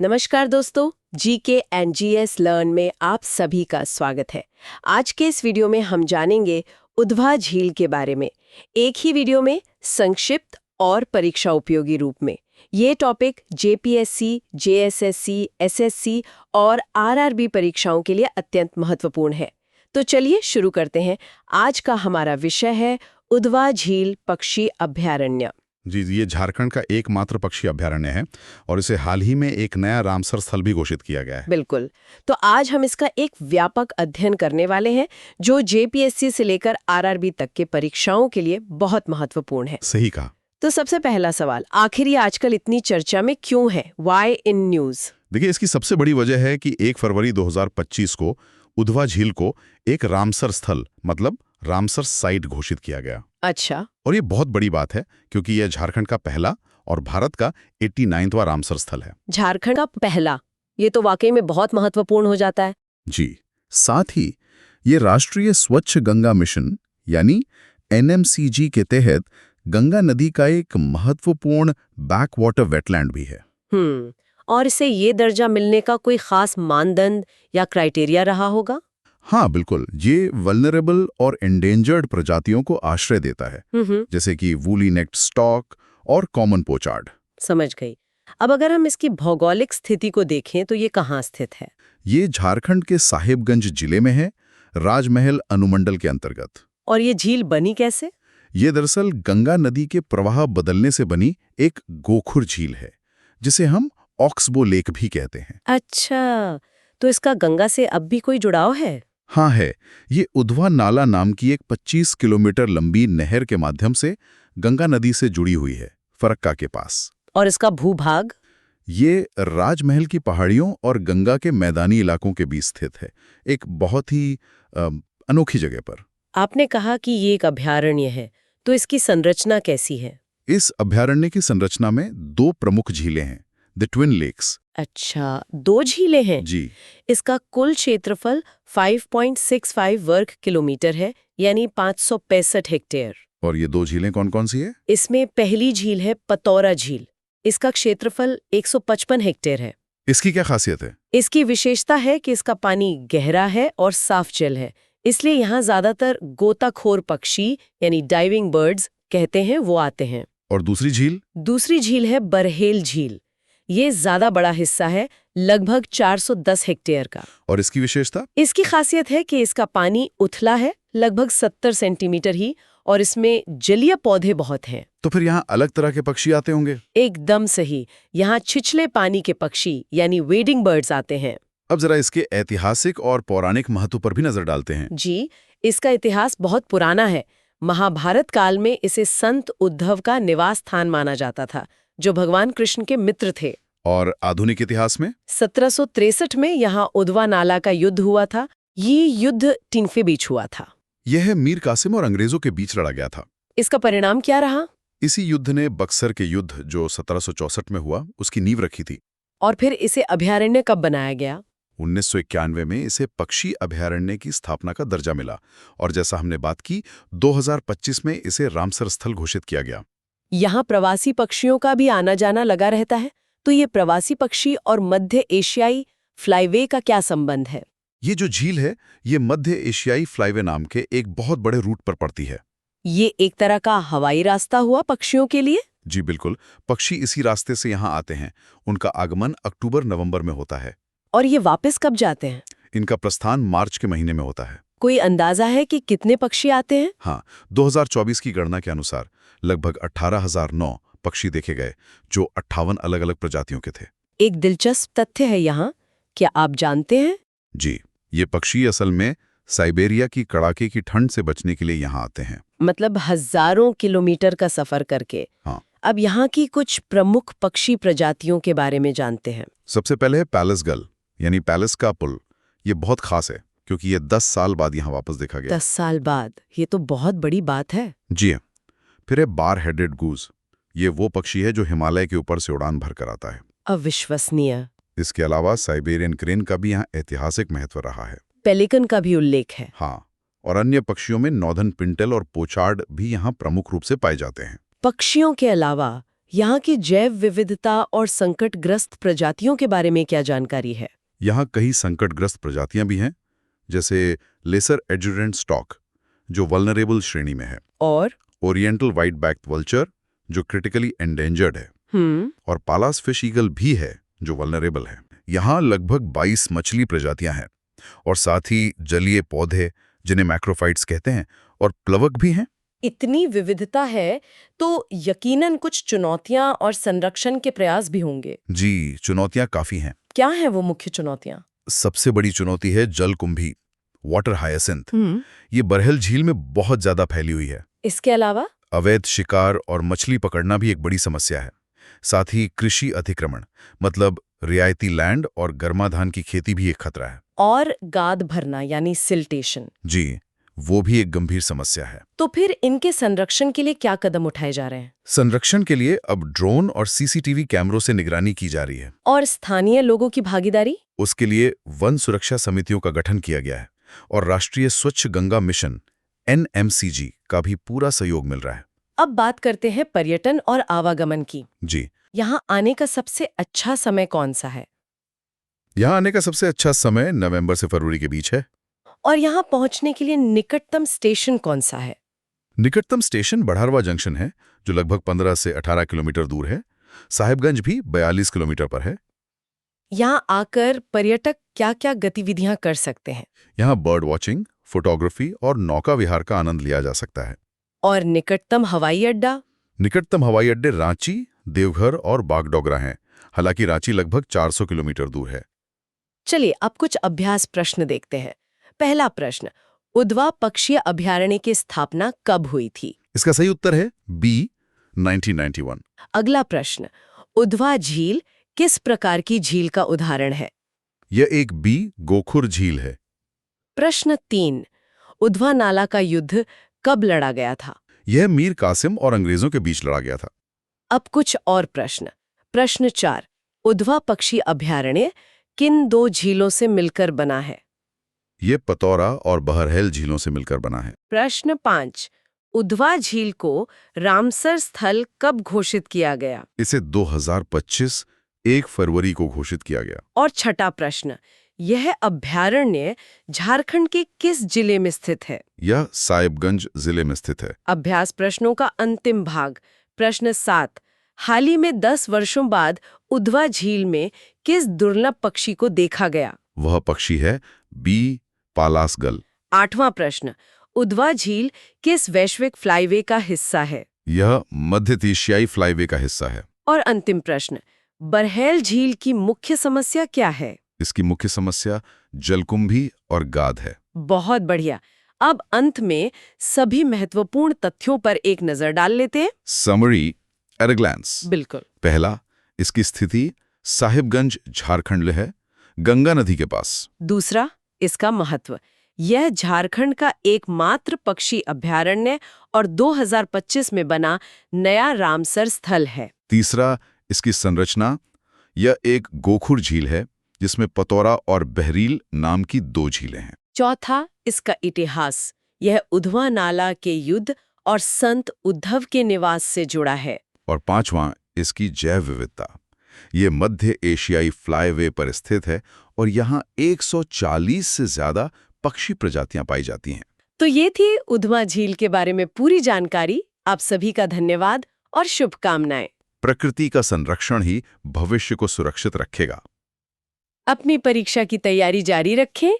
नमस्कार दोस्तों, GK and GS learn में आप सभी का स्वागत है। आज के इस वीडियो में हम जानेंगे उध्वा झील के बारे में, एक ही वीडियो में संक्षिप्त और परीक्षा उपयोगी रूप में। ये टॉपिक जेपीएससी, जेएसएससी, एसएससी और आरआरबी परीक्षाओं के लिए अत्यंत महत्वपूर्ण है। तो चलिए शुरू करते हैं। आज का हमारा विषय है उध्वा झील पक्षी अभयारण्य। जी, ये झारखंड का एकमात्र पक्षी अभयारण्य है और इसे हाल ही में एक नया रामसर स्थल भी घोषित किया गया है। बिल्कुल। तो आज हम इसका एक व्यापक अध्ययन करने वाले हैं जो जेपीएससी से लेकर आरआरबी तक के परीक्षाओं के लिए बहुत महत्वपूर्ण है। सही कहा। तो सबसे पहला सवाल, आखिर ये आजकल इतनी चर्चा में क्यों है? Why in news? देखिए, इसकी सबसे बड़ी वजह है कि 1 फरवरी 2025 को उध्वा झील को एक रामसर स्थल मतलब रामसर साइट घोषित किया गया। अच्छा। और ये बहुत बड़ी बात है क्योंकि यह झारखंड का पहला और भारत का 89वां रामसर स्थल है। झारखंड का पहला, ये तो वाकई में बहुत महत्वपूर्ण हो जाता है। जी, साथ ही ये राष्ट्रीय स्वच्छ गंगा मिशन यानी एनएमसीजी के तहत गंगा नदी का एक महत्वपूर्ण बैक वाटर वेटलैंड भी है। और इसे ये दर्जा मिलने का कोई खास मानदंड या क्राइटेरिया रहा होगा? हाँ बिल्कुल, ये वल्नरेबल और एंडेंजर्ड प्रजातियों को आश्रय देता है, जैसे कि वूली नेक्ड स्टॉक और कॉमन पोचार्ड। समझ गई। अब अगर हम इसकी भौगोलिक स्थिति को देखें तो ये कहाँ स्थित है? ये झारखंड के साहिबगंज जिले में है, राजमहल अनुमंडल के अंतर्गत। और ये झील बनी कैसे? ये दरअसल गंगा नदी के प्रवाह बदलने से बनी एक गोखुर झील है, जिसे हम ऑक्सबो लेक भी कहते हैं। अच्छा, तो इसका गंगा से अब भी कोई जुड़ाव है? हाँ है। ये उध्वा नाला नाम की एक 25 किलोमीटर लंबी नहर के माध्यम से गंगा नदी से जुड़ी हुई है, फरक्का के पास। और इसका भूभाग? ये राजमहल की पहाड़ियों और गंगा के मैदानी इलाकों के बीच स्थित है, एक बहुत ही अनोखी जगह पर। आपने कहा कि ये एक अभयारण्य है, तो इसकी संरचना कैसी है? इस अभयारण्य की संरचना में 2 प्रमुख झीलें हैं, द ट्विन लेक्स। अच्छा, 2 झीलें हैं। जी। इसका कुल क्षेत्रफल 5.65 वर्ग किलोमीटर है, यानी 565 हेक्टेयर। और ये 2 झीलें कौन कौन सी है? इसमें पहली झील है पतौरा झील। इसका क्षेत्रफल 155 हेक्टेयर है। इसकी क्या खासियत है? इसकी विशेषता है कि इसका पानी गहरा है और साफ जल है, इसलिए यहाँ ज्यादातर गोताखोर पक्षी यानी डाइविंग बर्ड्स कहते हैं वो आते हैं। और दूसरी झील? दूसरी झील है बरहेल झील। ये ज्यादा बड़ा हिस्सा है, लगभग 410 हेक्टेयर का। और इसकी विशेषता? इसकी खासियत है कि इसका पानी उथला है, लगभग 70 सेंटीमीटर ही, और इसमें जलीय पौधे बहुत हैं। तो फिर यहाँ अलग तरह के पक्षी आते होंगे? एकदम सही। यहाँ छिछले पानी के पक्षी यानी वेडिंग बर्ड्स आते हैं। अब जरा इसके ऐतिहासिक और पौराणिक महत्व पर भी नजर डालते हैं। जी, इसका इतिहास बहुत पुराना है। महाभारत काल में इसे संत उद्धव का निवास स्थान माना जाता था, जो भगवान कृष्ण के मित्र थे। और आधुनिक इतिहास में? 1763 में यहाँ उध्वा नाला का युद्ध हुआ था। ये युद्ध टिनफे बीच हुआ था। यह मीर कासिम और अंग्रेजों के बीच लड़ा गया था। इसका परिणाम क्या रहा? इसी युद्ध ने बक्सर के युद्ध जो 1764 में हुआ, उसकी नींव रखी थी। और फिर इसे अभयारण्य कब बनाया गया? 1991 में इसे पक्षी अभयारण्य की स्थापना का दर्जा मिला और जैसा हमने बात की, 2025 में इसे रामसर स्थल घोषित किया गया। यहाँ प्रवासी पक्षियों का भी आना जाना लगा रहता है, तो ये प्रवासी पक्षी और मध्य एशियाई फ्लाईवे का क्या संबंध है? ये जो झील है, ये मध्य एशियाई फ्लाईवे नाम के एक बहुत बड़े रूट पर पड़ती है। ये एक तरह का हवाई रास्ता हुआ पक्षियों के लिए? जी बिल्कुल, पक्षी इसी रास्ते से यहाँ आते हैं। उनका आगमन अक्टूबर-नवंबर में होता है। और ये वापस कब जाते हैं? इनका प्रस्थान मार्च के महीने में होता है। कोई अंदाजा है कि कितने पक्षी आते हैं? हाँ, 2024 की गणना के अनुसार लगभग 18,009 पक्षी देखे गए, जो 58 अलग-अलग प्रजातियों के थे। एक दिलचस्प तथ्य है यहाँ, क्या आप जानते हैं? जी, ये पक्षी असल में साइबेरिया की कड़ाके की ठंड से बचने के लिए यहाँ आते हैं। मतलब हजारों किलोमीटर का सफर करके। हाँ। अब यहाँ की कुछ प्रमुख पक्षी प्रजातियों के बारे में जानते हैं। सबसे पहले है पैलेस गल यानी पैलेस का पुल। ये बहुत खास है क्योंकि ये 10 साल बाद यहाँ वापस देखा गया। 10 साल बाद? ये तो बहुत बड़ी बात है। जी हाँ। फिर है बार हेडेड गूज। ये वो पक्षी है जो हिमालय के ऊपर से उड़ान भर कर आता है। अविश्वसनीय। इसके अलावा साइबेरियन क्रेन का भी यहाँ ऐतिहासिक महत्व रहा है। पेलिकन का भी उल्लेख है। हाँ, और अन्य पक्षियों में नॉर्दर्न पिंटल और पोचार्ड भी यहाँ प्रमुख रूप से पाए जाते हैं। पक्षियों के अलावा यहाँ की जैव विविधता और संकटग्रस्त प्रजातियों के बारे में क्या जानकारी है? यहाँ कई संकटग्रस्त प्रजातियां भी हैं, जैसे लेसर एड्जुरेंट स्टॉक, जो वल्नरेबल श्रेणी में है, और ओरिएंटल व्हाइट बैक्ड वल्चर, जो क्रिटिकली एंडेंजर्ड है, और पालास फिश ईगल भी है, जो वल्नरेबल है। यहाँ लगभग 22 मछली प्रजातियां हैं, और साथ ही जलीय पौधे, जिन्हें मैक्रोफाइट्स कहते हैं, और प्लवक भी हैं। इतनी विविधता है तो यकीनन कुछ चुनौतियां और संरक्षण के प्रयास भी होंगे। जी, चुनौतियां काफी हैं। क्या है वो मुख्य चुनौतियां? सबसे बड़ी चुनौती है जलकुंभी, वाटर हायसिंथ। ये बरहल झील में बहुत ज्यादा फैली हुई है। इसके अलावा अवैध शिकार और मछली पकड़ना भी एक बड़ी समस्या है। साथ ही कृषि अतिक्रमण, मतलब रियायती लैंड और गर्माधान की खेती भी एक खतरा है। और गाद भरना यानी सिल्टेशन। जी, वो भी एक गंभीर समस्या है। तो फिर इनके संरक्षण के लिए क्या कदम उठाए जा रहे हैं? संरक्षण के लिए अब ड्रोन और सीसीटीवी कैमरों से निगरानी की जा रही है। और स्थानीय लोगों की भागीदारी? उसके लिए वन सुरक्षा समितियों का गठन किया गया है और राष्ट्रीय स्वच्छ गंगा मिशन NMCG का भी पूरा सहयोग मिल रहा है। अब बात करते हैं पर्यटन और आवागमन की। जी, यहाँ आने का सबसे अच्छा समय कौन सा है? यहाँ आने का सबसे अच्छा समय नवंबर से फरवरी के बीच है। और यहाँ पहुँचने के लिए निकटतम स्टेशन कौन सा है? निकटतम स्टेशन बढ़ारवा जंक्शन है, जो लगभग 15 से 18 किलोमीटर दूर है। साहिबगंज भी 42 किलोमीटर पर है। यहाँ आकर पर्यटक क्या-क्या गतिविधियां कर सकते हैं? यहाँ बर्ड वॉचिंग, फोटोग्राफी और नौका विहार का आनंद लिया जा सकता है। और निकटतम हवाई अड्डा? निकटतम हवाई अड्डे रांची, देवघर और बागडोगरा हैं। हालांकि रांची लगभग 400 किलोमीटर दूर है। चलिए अब कुछ अभ्यास प्रश्न देखते हैं। पहला प्रश्न, उधवा पक्षी अभयारण्य की स्थापना कब हुई थी? इसका सही उत्तर है B, 1991। अगला प्रश्न, उधवा झील किस प्रकार की झील का उदाहरण है? यह एक B, गोखुर झील है। प्रश्न 3, उधवा नाला का युद्ध कब लड़ा गया था? यह मीर कासिम और अंग्रेजों के बीच लड़ा गया था। अब कुछ और प्रश्न। प्रश्न 4, उधवा पक्षी अभयारण्य किन दो झीलों से मिलकर बना है? ये पतौरा और बहरहेल झीलों से मिलकर बना है। प्रश्न 5, उधवा झील को रामसर स्थल कब घोषित किया गया? इसे 2025 1 फरवरी को घोषित किया गया। और छठा प्रश्न, यह अभयारण्य झारखंड के किस जिले में स्थित है? यह साहिबगंज जिले में स्थित है। अभ्यास प्रश्नों का अंतिम भाग। प्रश्न 7, हाल ही में 10 वर्षों बाद उधवा झील में किस दुर्लभ पक्षी को देखा गया? वह पक्षी है B, पालासगल। 8वां प्रश्न, उधवा झील किस वैश्विक फ्लाईवे का हिस्सा है? यह मध्य एशियाई फ्लाईवे का हिस्सा है। और अंतिम प्रश्न, बरहैल झील की मुख्य समस्या क्या है? इसकी मुख्य समस्या जलकुंभी और गाद है। बहुत बढ़िया। अब अंत में सभी महत्वपूर्ण तथ्यों पर एक नजर डाल लेते हैं। Summary at a glance. बिल्कुल। पहला, इसकी स्थिति साहिबगंज झारखंड में है, गंगा नदी के पास। दूसरा, इसका महत्व। यह झारखंड का एकमात्र पक्षी अभयारण्य और 2025 में बना नया रामसर स्थल है। तीसरा, इसकी संरचना। यह एक गोखुर झील है, जिसमें पतौरा और बहरील नाम की 2 झीलें हैं। चौथा, इसका इतिहास। यह उधवा नाला के युद्ध और संत उद्धव के निवास से जुड़ा है। और पांचवां, इसकी जैव विविधता। ये मध्य एशियाई फ्लाईवे पर स्थित है और यहाँ 140 से ज्यादा पक्षी प्रजातियां पाई जाती हैं। तो ये थी उधवा झील के बारे में पूरी जानकारी। आप सभी का धन्यवाद और शुभकामनाएं। प्रकृति का संरक्षण ही भविष्य को सुरक्षित रखेगा। अपनी परीक्षा की तैयारी जारी रखें